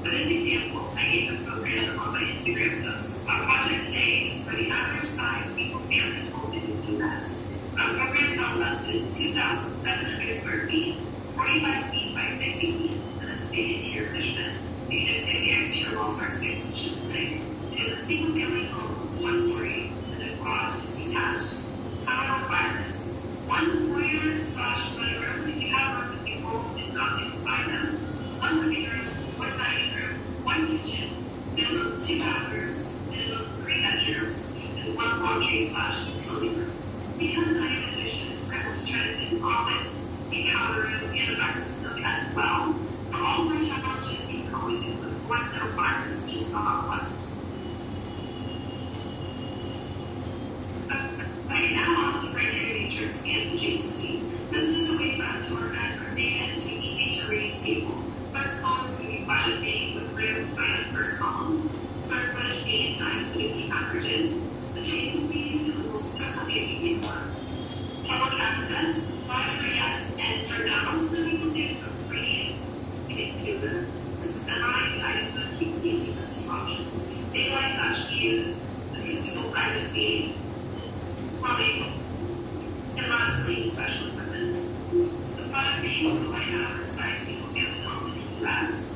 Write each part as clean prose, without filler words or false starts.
For this example, I gave a program on my Instagram post. Our project today is for the average size single-family home in the U.S. Our program tells us that it's 2,700 square feet, 45 feet by 60 feet, and this is the interior measurement. You can assume the exterior walls are 6 inches thick. It is a single-family home, 1 story, and the garage is detached. Our requirements: 1 foyer/mudroom if you have room with people and not to combine them, 1 living room, 1 dining room, 1 kitchen, minimum 2 bathrooms, minimum 3 bedrooms, and 1 laundry/utility room. Because I am ambitious, I want to try to fit an office, a powder room, and a breakfast nook as well. For all of my challenges, you can always include what the requirements just saw us. Okay, now on to the criteria matrix and adjacencies. This is just a way for us to organize our data into an easy-to-read table. First column is going to be budget B with rooms by the first column. Square footage B is not including the averages. Adjacencies and the little circle being one. Public access, 5 for yes and for no. Some people do for free. We didn't do this. And I just want to keep it easy for 2 options. Daylight/views, acoustical privacy, plumbing, and lastly, special equipment. The product being will provide average size single-family home in the U.S.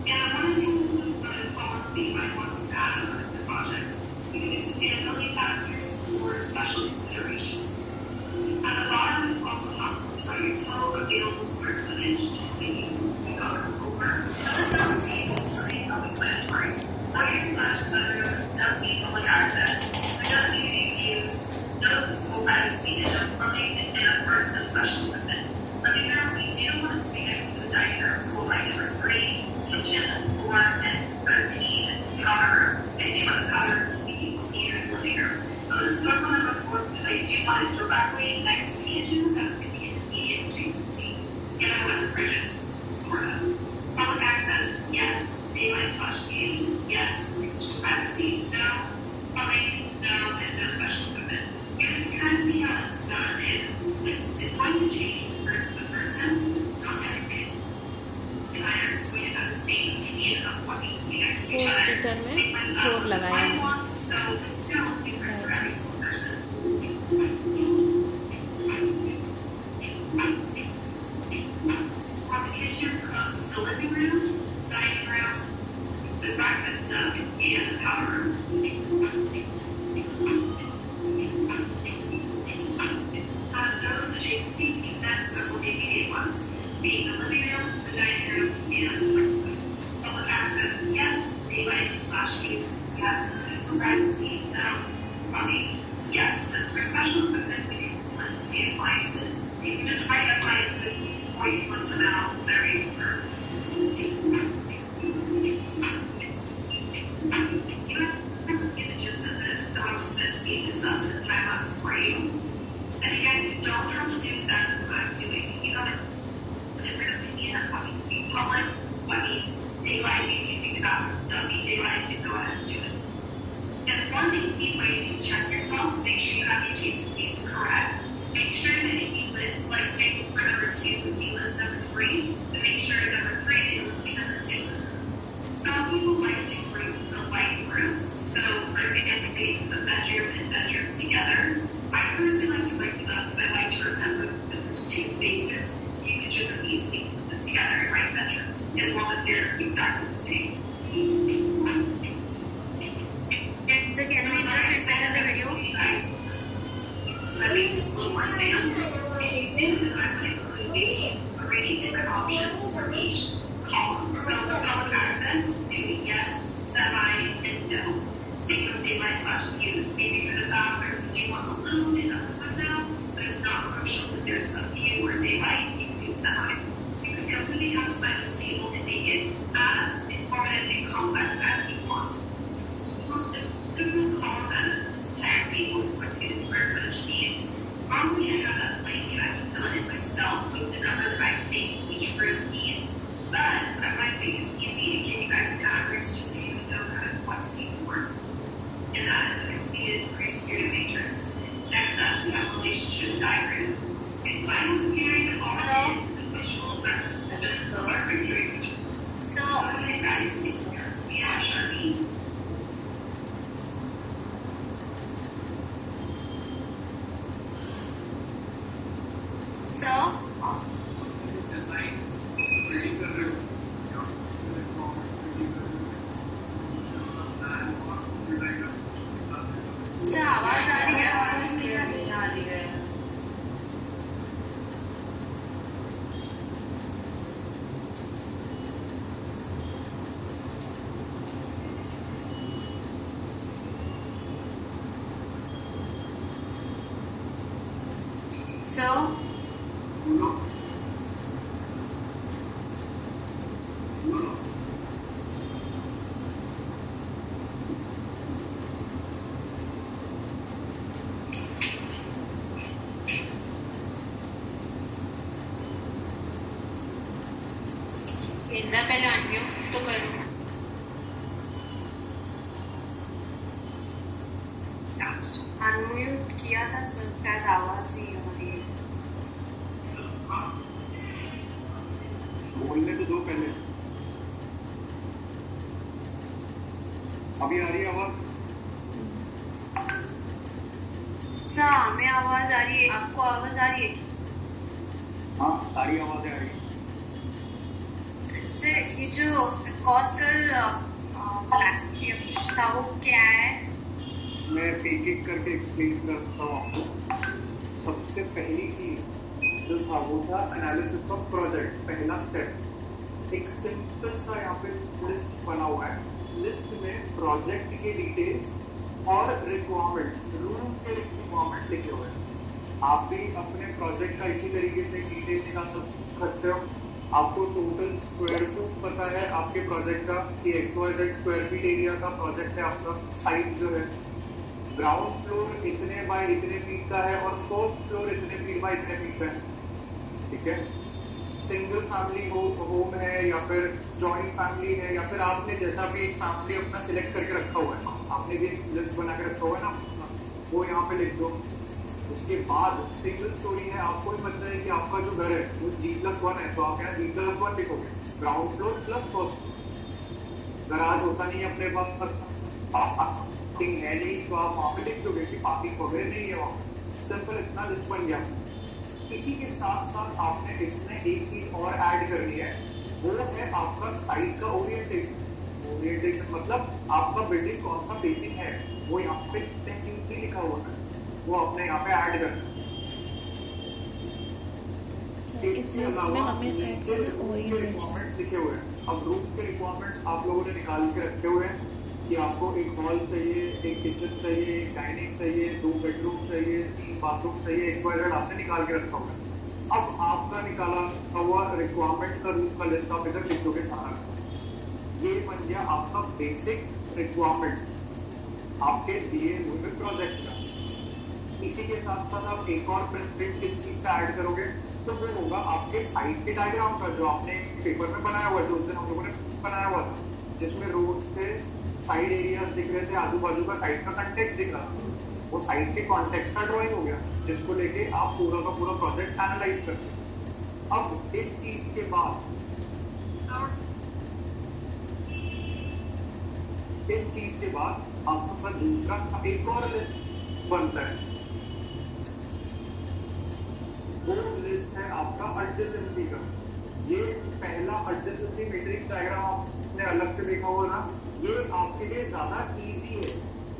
And I wanted to include one of the columns that you might want to add on the projects. You can do sustainability factors or special considerations. At the bottom, it's also helpful to write your total available square footage, just so you can go over. Another table is pretty self-explanatory. Foyer/bedroom does need public access. It does need views. No physical privacy, and no plumbing, and of course, no special equipment. Living room, we do want it to be next to the dining room, so we'll write number 3, kitchen, 4, and 13, powder room. I do want the powder room to be near the living room. I'm going to circle number 4 because I do want it directly next to the kitchen. That's going to be an immediate adjacency. And I want this for just sort of. Public access, yes. Daylight/views, yes. Extra privacy, no. Plumbing, no. And no special equipment. You guys can kind of see how this is done, and this is going to change person to person. Not every designers going to have the same opinion of what needs to be next to each other. Seater में 4 लगाया है. So this is going to look different for every single person. Application proposed the living room, dining room, the breakfast nook, and the powder room. Those adjacencies being then circle the immediate ones, being the living room, the dining room, and the breakfast nook. Public access, yes. Daylight/views, yes. Physical privacy, no. Plumbing, yes. And for special equipment, we can list the appliances. You can just write appliances, or you can list them out. Very important. You have some images of this, so I'm just going to speed this up in a time lapse for you. And again, you don't have to do exactly what I'm doing. You have a different opinion of what needs to be public, what needs daylight. Maybe you think about does need daylight, you can go ahead and do it. And one easy way to check yourself to make sure you have the adjacencies correct, make sure that if you list, like say for number 2, if you list number 3, then make sure number 3 is listing number 2. Some people like to group the white rooms. So, for example, they put bedroom and bedroom together. I personally like to break them up because I like to remember that there's 2 spaces. You can just easily put them together and write bedrooms, as long as they're exactly the same. So can we interpret another video? That means a little more advanced. If you do, then I would include maybe 3 different options for each column. So public access, do yes, semi, and no. Same with daylight/views. Maybe for the bathroom, you do want a little bit of a window, but it's not crucial that there's a view or daylight. You can do semi. You can completely customize this table and make it as informative and complex as you want. Most difficult column out of this entire table is what the square footage needs. Normally, I have that blank and I can fill it in myself with the number that I think each room needs. But I want to make this easy to give you guys an average just so you know kind of what's needed for. And that is the completed criteria matrix. Next up, we have relationship diagram. And final scenario of all it is a visual representation of our criteria matrix. Sir, sir, आवाज आ रही है? आवाज clear नहीं आ रही है। Sir, इतना पहले unmute तो करो। अनम्यूट किया था सर, शायद आवाज ही आ रही है। बोलने तो दो पहले। अभी आ रही है आवाज? सर, हमें आवाज आ रही है, आपको आवाज आ रही है? हाँ, सारी आवाजें आ रही है। सर, ये जो कोस्टल प्लास्टिक या कुछ था वो क्या है? मैं एक एक करके एक्सप्लेन करता हूँ आपको। सबसे पहली चीज जो था वो था एनालिसिस ऑफ प्रोजेक्ट। पहला स्टेप, एक सिंपल सा यहाँ पे लिस्ट बना हुआ है। लिस्ट में प्रोजेक्ट के डिटेल्स और रिक्वायरमेंट, रूम के रिक्वायरमेंट लिखे हुए हैं। आप भी अपने प्रोजेक्ट का इसी तरीके से डिटेल निकाल सकते हो। आपको टोटल स्क्वायर फुट पता है आपके प्रोजेक्ट का कि XYZ स्क्वायर फीट एरिया का प्रोजेक्ट है आपका। साइट जो है ग्राउंड फ्लोर इतने बाय इतने फीट का है और फर्स्ट फ्लोर इतने फीट बाय इतने फीट का है। ठीक है, सिंगल फैमिली होम है या फिर जॉइंट फैमिली है या फिर आपने जैसा भी एक फैमिली अपना सिलेक्ट करके रखा हुआ है, आपने भी एक लिस्ट बना के रखा हुआ है ना, वो यहाँ पे लिख दो। उसके बाद सिंगल स्टोरी है, आपको भी पता है कि आपका जो घर है वो G+1 है, तो आप यहाँ G+1 लिखोगे, ground floor plus first. Garage होता नहीं है अपने पास, पार्किंग है नहीं, तो आप वहाँ पे लिख दोगे कि पार्किंग वगैरह नहीं है वहाँ। सिंपल इतना लिस्ट बन गया। इसी के साथ साथ आपने इसमें एक चीज और ऐड करनी है, वो है आपका साइट का ओरिएंटेशन। ओरिएंटेशन मतलब आपका बिल्डिंग कौन सा फेसिंग है, वो यहाँ पे टेक्निकली लिखा हुआ है, वो अपने यहाँ पे ऐड करना। इस लिस्ट में हमें ऐड करना ओरिएंटेशन लिखे हुए हैं। अब रूम के रिक्वायरमेंट्स आप लोगों ने निकाल के रखे हुए हैं कि आपको एक हॉल चाहिए, एक किचन चाहिए, एक डाइनिंग चाहिए, 2 बेडरूम चाहिए, 3 बाथरूम चाहिए, XYZ आपने निकाल के रखा हुआ है। अब आपका निकाला हुआ रिक्वायरमेंट का रूम का लिस्ट आप इधर लिख दोगे सारा। ये बन गया आपका बेसिक रिक्वायरमेंट आपके दिए हुए प्रोजेक्ट का। इसी के साथ साथ आप एक और प्रिंट किस चीज का ऐड करोगे, तो वो होगा आपके साइट के डायग्राम का, जो आपने पेपर में बनाया हुआ है, जो उस दिन हम लोगों ने बनाया हुआ था, जिसमें रोड्स थे, साइड एरियाज दिख रहे थे, आजू बाजू का साइट का कंटेक्स्ट दिख रहा था। वो साइट के कॉन्टेक्स्ट का ड्राइंग हो गया, जिसको लेके आप पूरा का पूरा प्रोजेक्ट एनालाइज करते हैं। अब इस चीज के बाद आपका दूसरा एक और लिस्ट बनता है। वो लिस्ट है आपका एडजेसेंसी का। ये पहला एडजेसेंसी मैट्रिक्स डायग्राम आपने अलग से देखा होगा ना, ये आपके लिए ज्यादा इजी है,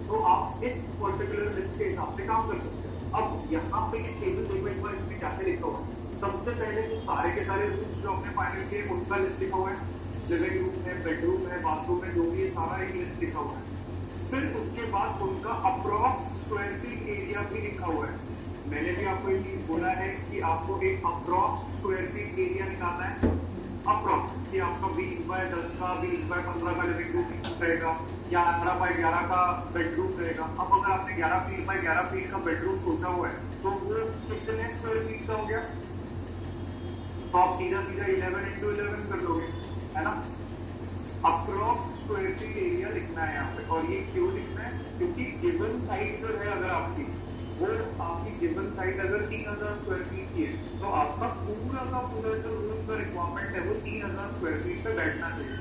तो आप इस पर्टिकुलर लिस्ट के हिसाब से काम कर सकते हो। अब यहाँ पे ये टेबल देखो एक बार, इसमें क्या क्या लिखा हुआ है। सबसे पहले तो सारे के सारे रूम्स जो आपने फाइनल किए उनका लिस्ट लिखा हुआ है, लिविंग रूम है, बेडरूम है, बाथरूम है, जो भी है सारा एक लिस्ट लिखा हुआ है। फिर उसके बाद उनका अप्रॉक्स स्क्वायर फीट एरिया भी लिखा हुआ है। मैंने भी आपको एक चीज बोला है कि आपको एक अप्रॉक्स स्क्वायर फीट एरिया निकालना है। अप्रॉक्स कि आपका 20 बाय 10 का, 20 बाय 15 का लिविंग रूम रहेगा, 11 बाय 11 का बेडरूम रहेगा। अब अगर आपने 11 फीट बाय 11 फीट का बेडरूम सोचा हुआ है, तो वो कितने स्क्वायर फीट का हो गया, तो आप सीधा सीधा 11 into 11 कर लोगे, है ना। अप्रॉक्स स्क्वायर फीट एरिया लिखना है यहाँ पे। और ये क्यों लिखना है, क्योंकि गिवन साइट जो है अगर आपकी, वो आपकी गिवन साइट अगर 3000 स्क्वायर फीट की है, तो आपका पूरा का पूरा जो रूम का रिक्वायरमेंट है वो 3000 स्क्वायर फीट पे बैठना चाहिए।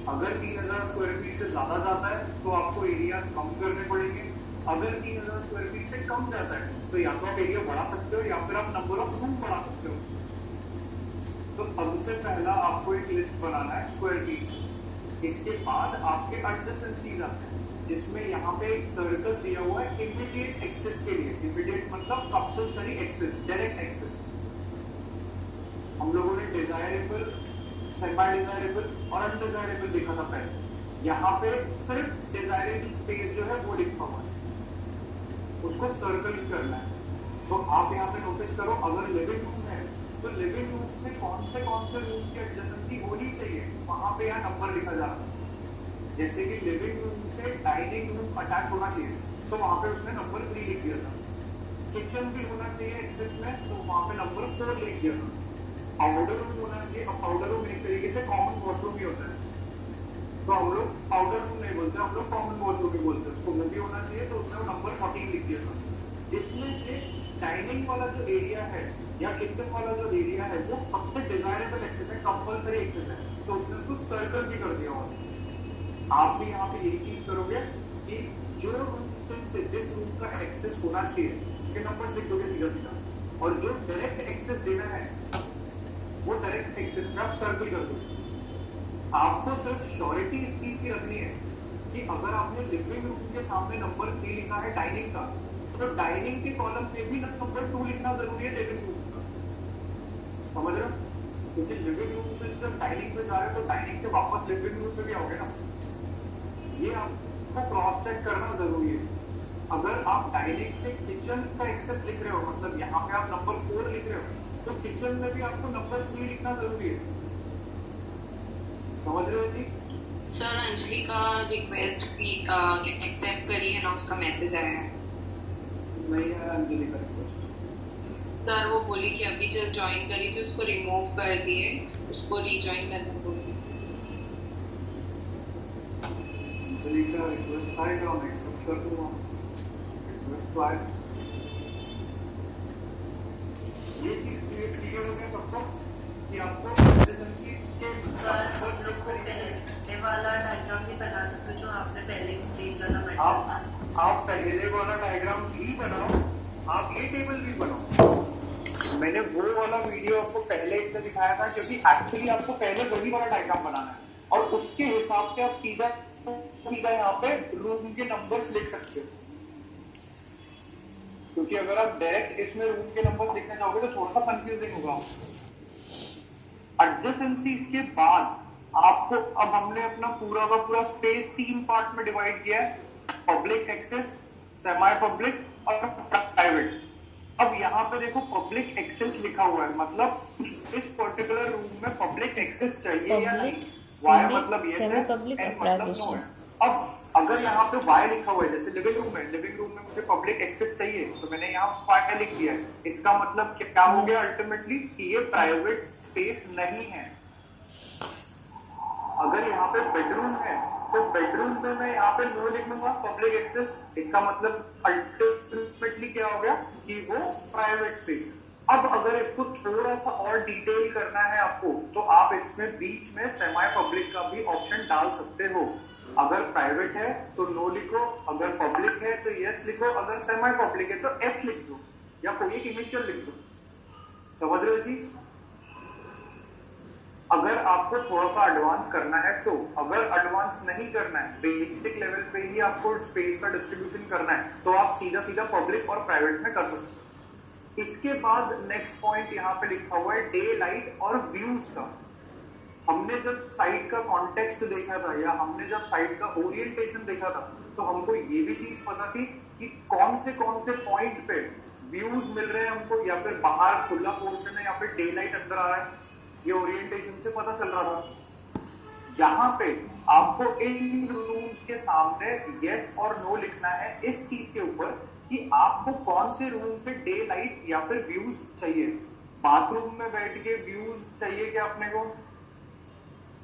अगर 3000 स्क्वायर फीट से ज्यादा जाता है तो आपको एरिया कम करने पड़ेंगे, अगर 3000 स्क्वायर फीट से कम जाता है तो या तो आप एरिया बढ़ा सकते हो या फिर आप नंबर ऑफ रूम बढ़ा सकते हो। तो सबसे पहला आपको एक लिस्ट बनाना है स्क्वायर फीट। इसके बाद आपके एडजेसेंसीज आते हैं जिसमें यहाँ पे एक सर्कल दिया हुआ है इमीडिएट एक्सेस के लिए। इमीडिएट मतलब कंपल्सरी एक्सेस, डायरेक्ट एक्सेस। हम लोगों ने डिजायरेबल, सेमी डिजायरेबल और अनडिजायरेबल देखा था पहले। यहाँ पे सिर्फ डिजायरेबल स्पेस जो है वो लिखा हुआ है, उसको सर्कल करना है। तो आप यहाँ पे नोटिस करो, अगर लिविंग रूम है तो लिविंग रूम से कौन से रूम की एडजेसेंसी होनी चाहिए वहां पे यहाँ नंबर लिखा जा रहा है। जैसे कि लिविंग रूम से डाइनिंग रूम अटैच होना चाहिए तो वहां पे उसने नंबर 3 लिख दिया था। किचन भी होना चाहिए एक्सेस में तो वहां पे नंबर 4 लिख दिया था। पाउडर रूम होना चाहिए, अब पाउडर रूम एक तरीके से कॉमन वॉशरूम ही होता है, तो हम लोग पाउडर रूम नहीं बोलते, हम लोग कॉमन वॉशरूम ही बोलते हैं। उसको वो भी होना चाहिए तो उसने नंबर 14 लिख दिया था। जिसमें से डाइनिंग वाला जो एरिया है या किचन वाला जो एरिया है वो सबसे डिजायरेबल एक्सेस है, कंपल्सरी एक्सेस है, तो उसने उसको सर्कल भी कर दिया हुआ। आप भी यहाँ पे यही चीज करोगे कि जो रूम से जिस रूम का एक्सेस होना चाहिए उसके नंबर्स लिख दोगे सीधा सीधा, और जो डायरेक्ट एक्सेस देना है वो डायरेक्ट एक्सेस में आप सर्कल कर दोगे। आपको सिर्फ श्योरिटी इस चीज की रखनी है कि अगर आपने लिविंग रूम के सामने नंबर 3 लिखा है डाइनिंग का, तो डाइनिंग के कॉलम में भी नंबर 2 लिखना जरूरी है लिविंग रूम का। समझ रहे हो? क्योंकि लिविंग रूम से जब डाइनिंग पे जा रहे हो तो डाइनिंग से वापस लिविंग रूम पे भी आओगे ना। ये आपको क्रॉस चेक करना जरूरी है। अगर आप डाइनिंग से किचन का एक्सेस लिख रहे हो, मतलब यहाँ पे आप नंबर 4 लिख रहे हो, तो किचन में भी आपको नंबर 3 लिखना जरूरी है। समझ रहे हो जी? सर अंजलि का रिक्वेस्ट की एक्सेप्ट करी है ना, उसका मैसेज आया है। नहीं है अंजलि का रिक्वेस्ट। सर वो बोली कि अभी जब ज्वाइन करी थी उसको रिमूव कर दिए, उसको रीज्वाइन करना बोली। अंजलि का रिक्वेस्ट आएगा, मैं एक्सेप्ट कर दूंगा। रिक्वेस्ट तो आएगा। ये चीज क्लियर हो गया सबको कि आपको एडजेसेंसीज के पहले वाला डायग्राम नहीं बना सकते जो आपने पहले एक्सप्लेन किया था मैट्रिक्स। आप पहले वाला डायग्राम भी बनाओ, आप ये टेबल भी बनाओ। मैंने वो वाला वीडियो आपको पहले इसलिए दिखाया था क्योंकि एक्चुअली आपको पहले वही वाला डायग्राम बनाना है और उसके हिसाब से आप सीधा यहाँ पे रूम के नंबर्स लिख सकते हो। क्योंकि अगर आप डायरेक्ट इसमें रूम के नंबर्स लिखने जाओगे तो थोड़ा सा कंफ्यूजिंग होगा। एडजेसेंसीज के बाद आपको, अब हमने अपना पूरा का पूरा स्पेस 3 पार्ट में डिवाइड किया है, पब्लिक एक्सेस, सेमी पब्लिक और प्राइवेट। अब यहाँ पे देखो पब्लिक एक्सेस लिखा हुआ है, मतलब इस पर्टिकुलर रूम में पब्लिक एक्सेस चाहिए या नहीं। वाई मतलब ये है, एन मतलब नो है। अब अगर यहाँ पे वाई लिखा हुआ है, जैसे लिविंग रूम है, लिविंग रूम में मुझे पब्लिक एक्सेस चाहिए तो मैंने यहाँ वाई लिख दिया है। इसका मतलब क्या हो गया अल्टीमेटली कि ये प्राइवेट स्पेस नहीं है। अगर यहाँ पे बेडरूम है तो बेडरूम में मैं यहाँ पे नो लिख लूंगा पब्लिक एक्सेस, इसका मतलब अल्टीमेटली क्या हो गया कि वो प्राइवेट स्पेस है। अब अगर इसको थोड़ा सा और डिटेल करना है आपको तो आप इसमें बीच में सेमी पब्लिक का भी ऑप्शन डाल सकते हो। अगर प्राइवेट है तो नो लिखो, अगर पब्लिक है तो यस लिखो, अगर सेमी पब्लिक है तो एस लिख दो या कोई एक इनिशियल लिख दो। समझ रहे हो चीज? अगर आपको थोड़ा सा एडवांस करना है तो, अगर एडवांस नहीं करना है, बेसिक लेवल पे ही आपको स्पेस का डिस्ट्रीब्यूशन करना है तो आप सीधा सीधा पब्लिक और प्राइवेट में कर सकते हो। इसके बाद नेक्स्ट पॉइंट यहाँ पे लिखा हुआ है डे लाइट और व्यूज का। हमने जब साइट का कॉन्टेक्स्ट देखा था या हमने जब साइट का ओरिएंटेशन देखा था तो हमको ये भी चीज पता थी कि कौन से पॉइंट पे व्यूज मिल रहे हैं हमको, या फिर बाहर खुला पोर्शन है या फिर डे लाइट अंदर आ रहा है, ये ओरिएंटेशन से पता चल रहा था। यहाँ पे आपको इन रूम्स के सामने यस और नो लिखना है इस चीज के ऊपर कि आपको कौन से रूम से डे लाइट या फिर व्यूज चाहिए। बाथरूम में बैठ के व्यूज चाहिए क्या अपने को,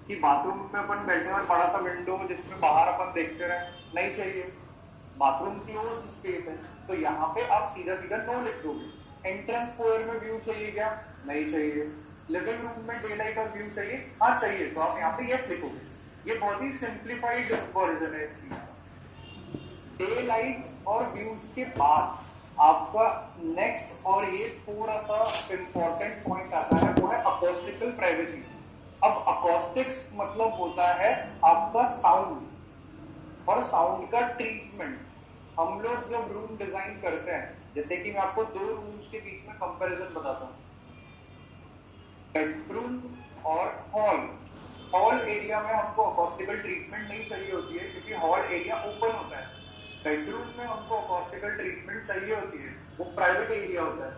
कि बाथरूम में अपन बैठे और बड़ा सा विंडो जिसमें बाहर अपन देखते रहे, नहीं चाहिए। बाथरूम क्लोज्ड स्पेस है तो यहाँ पे आप सीधा सीधा नो लिख दोगे। एंट्रेंस फोयर में व्यू चाहिए क्या, नहीं चाहिए। लिविंग रूम में डे लाइट और व्यू चाहिए, हाँ चाहिए, तो आप यहाँ पे यस लिखोगे। ये बहुत ही सिंप्लीफाइड वर्जन है इस चीज का। डे लाइट और व्यूज के बाद आपका नेक्स्ट और ये थोड़ा सा इम्पोर्टेंट पॉइंट आता है, वो है अकोस्टिकल प्राइवेसी। अब अकोस्टिक्स मतलब होता है आपका साउंड और साउंड का ट्रीटमेंट। हम लोग जब रूम डिजाइन करते हैं, जैसे कि मैं आपको दो रूम्स के बीच में कंपैरिजन बताता हूँ, बेडरूम और हॉल। हॉल एरिया में हमको अकोस्टिकल ट्रीटमेंट नहीं चाहिए होती है क्योंकि हॉल एरिया ओपन होता है। बेडरूम में हमको अकोस्टिकल ट्रीटमेंट चाहिए होती है, वो प्राइवेट एरिया होता है,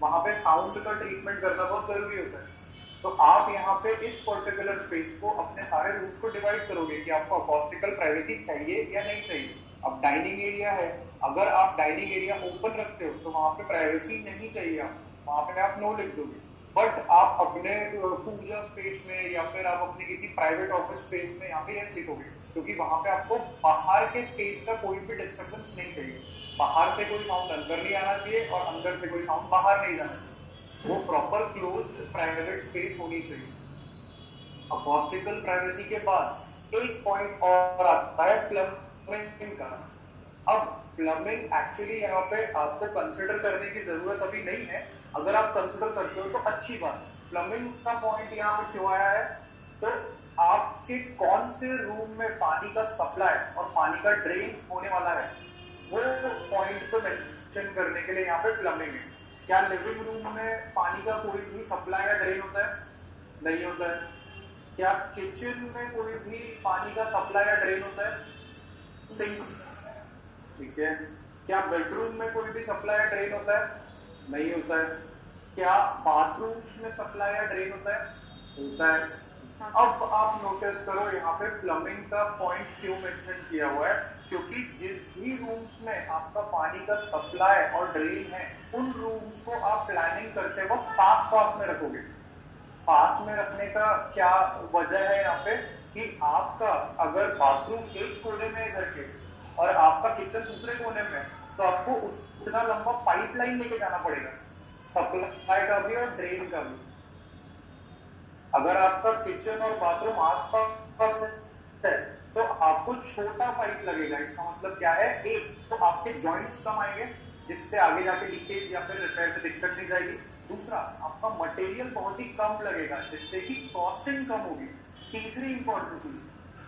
वहां पे साउंड का ट्रीटमेंट करना बहुत जरूरी होता है। तो आप यहाँ पे इस पर्टिकुलर स्पेस को अपने सारे रूम को डिवाइड करोगे कि आपको अकोस्टिकल प्राइवेसी चाहिए या नहीं चाहिए। अब डाइनिंग एरिया है, अगर आप डाइनिंग एरिया ओपन रखते हो तो वहां पे प्राइवेसी नहीं चाहिए, आप वहां पे आप नो लिख दोगे। बट आप अपने पूजा स्पेस में या फिर आप अपने किसी प्राइवेट ऑफिस स्पेस में यहाँ पे यस लिखोगे, क्योंकि वहां पे आपको बाहर के स्पेस का कोई भी डिस्टर्बेंस नहीं चाहिए। बाहर से कोई साउंड अंदर नहीं आना चाहिए और अंदर से कोई साउंड बाहर नहीं जाना चाहिए। वो प्रॉपर क्लोज्ड प्राइवेट स्पेस होनी चाहिए। अकोस्टिकल प्राइवेसी के बाद एक पॉइंट और आता है प्लम्बिंग का। अब प्लम्बिंग एक्चुअली यहाँ पे आपको कंसिडर करने की जरूरत अभी नहीं है, अगर आप कंसिडर करते हो तो अच्छी बात। प्लम्बिंग का पॉइंट यहाँ पे क्यों आया है, तो आपके कौन से रूम में पानी का सप्लाई और पानी का ड्रेन होने वाला है, वो पॉइंट को मेंशन करने के लिए यहाँ पे प्लम्बिंग है। क्या लिविंग रूम में पानी का कोई भी सप्लाई या ड्रेन होता है? नहीं होता है। क्या किचन में कोई भी पानी का सप्लाई या ड्रेन होता है? सिंक, ठीक है। क्या बेडरूम में कोई भी सप्लाई या ड्रेन होता है? नहीं होता है। क्या बाथरूम में सप्लाई या ड्रेन होता है? होता है। अब आप नोटिस करो यहाँ पे प्लम्बिंग का पॉइंट क्यों मेंशन किया हुआ है, क्योंकि जिस भी रूम्स में आपका पानी का सप्लाई और ड्रेन है, उन रूम्स को आप प्लानिंग करते वक्त पास में रखोगे। पास में रखने का क्या वजह है यहाँ पे, कि आपका अगर बाथरूम एक कोने में है घर के और आपका किचन दूसरे कोने में, तो आपको उतना लंबा पाइपलाइन लेके जाना पड़ेगा, सप्लाई का भी और ड्रेन का भी। अगर आपका किचन और बाथरूम आसपास है तो आपको छोटा पाइप लगेगा। इसका मतलब क्या है, एक तो आपके जॉइंट्स कम आएंगे जिससे आगे जाके लीकेज या फिर रिपेयर में दिक्कत नहीं जाएगी। दूसरा, आपका मटेरियल बहुत ही कम लगेगा जिससे कि कॉस्टिंग कम होगी। तीसरी इंपॉर्टेंट चीज,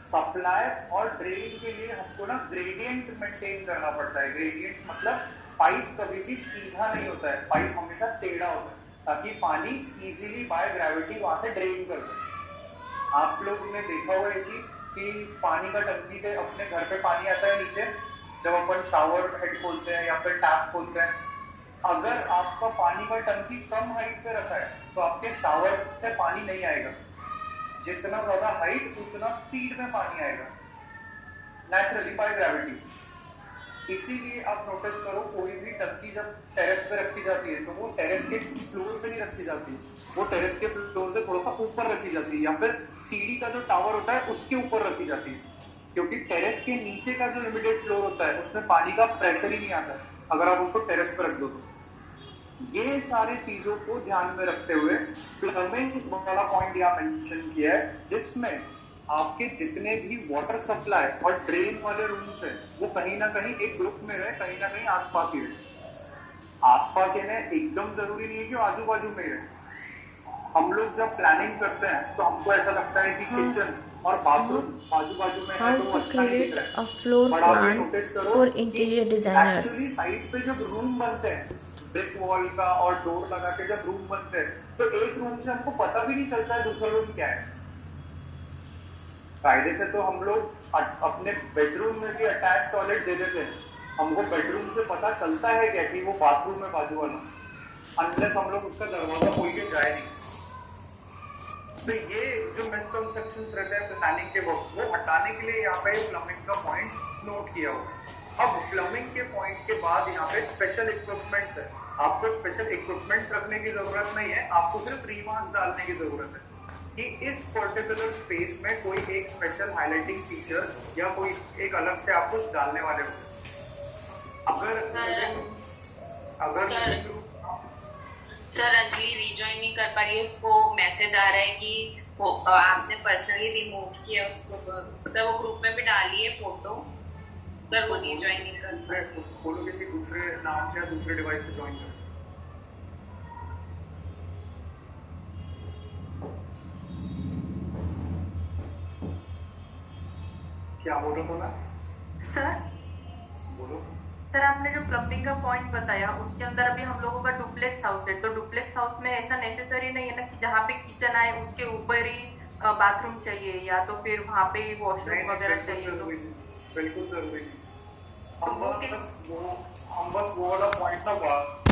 सप्लाई और ड्रेन के लिए हमको ना ग्रेडियंट मेंटेन करना पड़ता है। ग्रेडियंट मतलब पाइप कभी भी सीधा नहीं होता है, पाइप हमेशा टेढ़ा होता है ताकि पानी इजीली बाय ग्रेविटी वहां से ड्रेन कर दे। आप लोग ने देखा हुआ ये चीज कि पानी का टंकी से अपने घर पे पानी आता है नीचे, जब अपन शावर हेड खोलते हैं या फिर टैप खोलते हैं। अगर आपका पानी का टंकी कम हाइट पे रखा है तो आपके शावर से पानी नहीं आएगा। जितना ज्यादा हाइट उतना स्पीड में पानी आएगा नेचुरली बाय ग्रेविटी। इसीलिए आप नोटिस करो, कोई भी टंकी जब टेरेस पे रखी जाती है तो वो टेरेस के फ्लोर पे नहीं रखी जाती, वो टेरेस के फ्लोर से थोड़ा सा ऊपर रखी जाती है, या फिर सीढ़ी का जो टावर होता है उसके ऊपर रखी जाती है, क्योंकि टेरेस के नीचे का जो इमीडिएट फ्लोर होता है उसमें पानी का प्रेशर ही नहीं आता है अगर आप उसको टेरेस पे रख दो तो। ये सारी चीजों को ध्यान में रखते हुए प्लम्बिंग वाला पॉइंट यहाँ मेंशन किया है, जिसमें आपके जितने भी वाटर सप्लाई और ड्रेन वाले रूम्स हैं वो कहीं ना कहीं एक ग्रुप में रहे, कहीं ना कहीं आसपास ही रहे। आसपास यानी एकदम जरूरी नहीं है कि आजू बाजू में रहे। हम लोग जब प्लानिंग करते हैं तो हमको ऐसा लगता है कि किचन और बाथरूम आजू बाजू में है तो वो अच्छा नहीं दिख रहा है। बट आप ये नोटिस करो एक्चुअली साइड पे जब रूम बनते हैं, ब्रिक वॉल का और डोर लगा के जब रूम बनते हैं, तो एक रूम से हमको पता भी नहीं चलता है दूसरा रूम क्या है। कायदे से तो हम लोग अपने बेडरूम में भी अटैच टॉयलेट दे देते हैं, हमको बेडरूम से पता चलता है क्या कि वो बाथरूम में बाजू वाला, अनलेस हम लोग उसका दरवाजा खोल के जाए नहीं। तो ये जो मिसकंसेप्शंस रहते हैं प्लानिंग के वक्त, वो हटाने के लिए यहाँ पे प्लम्बिंग का पॉइंट नोट किया हुआ। अब प्लम्बिंग के पॉइंट के बाद यहाँ पे स्पेशल इक्विपमेंट्स है। आपको स्पेशल इक्विपमेंट्स रखने की जरूरत नहीं है, आपको सिर्फ रिमार्क्स डालने की जरूरत है कि इस पर्टिकुलर स्पेस में कोई एक स्पेशल हाइलाइटिंग फीचर या कोई एक अलग से आप कुछ डालने वाले हो। अगर सर अंजलि रिजॉइन नहीं कर पा रही है, उसको मैसेज आ रहा है कि वो आपने पर्सनली रिमूव किया उसको, सर वो ग्रुप में भी डाली है फोटो, पर वो नहीं ज्वाइन नहीं कर उसको बोलो किसी दूसरे नाम से या दूसरे डिवाइस से ज्वाइन करें। क्या बोल रहा था मैं? सर बोलो। सर आपने जो प्लम्बिंग का पॉइंट बताया उसके अंदर अभी हम लोगों का डुप्लेक्स हाउस है, तो डुप्लेक्स हाउस में ऐसा नेसेसरी नहीं है ना कि जहाँ पे किचन आए उसके ऊपर ही बाथरूम चाहिए या तो फिर वहाँ पे ही वॉशरूम वगैरह चाहिए। तो बिल्कुल जरूरी नहीं। तो हम बस वो वाला पॉइंट ना बात